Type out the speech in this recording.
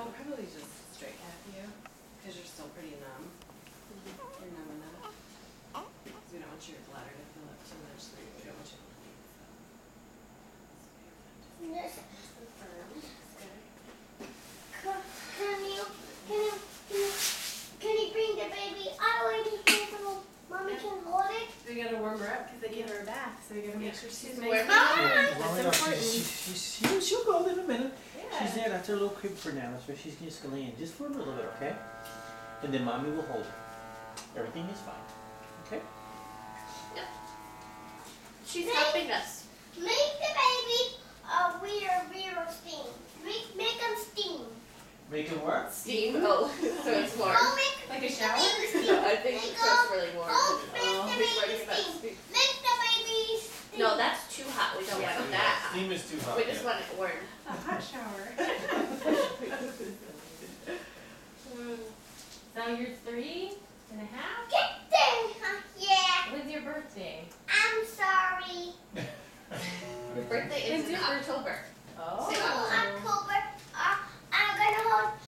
No, probably just straight cat you, because you're still pretty numb. You're numb enough. So we don't want your bladder to fill up too much, so we don't want you to bleed. Yes. That's confirmed. That's good. Can you bring the baby out right here so mommy can hold it? We gotta warm her up because they give her a bath, so we gotta make sure she's nice. warm. That's important. She'll go in a minute. Yeah. She's there. That's her little crib for now. That's where she's just gonna lay in just for a little bit, okay? And then mommy will hold her. Everything is fine, okay? She's helping us. Make the baby a weird steam. Make them steam. Make it work. Steam. Oh, so it's warm. Oh, make Like a the shower? baby steam. I think it's just really warm. Oh, make Oh. the baby steam. Make the baby steam. No, that's too hot. We don't Yeah. want that hot. Steam is too hot. We just want it warm. A hot shower. So you're 3.5? Get there. Yeah. When's your birthday? I'm sorry. Your birthday is in October. Oh. Say I'm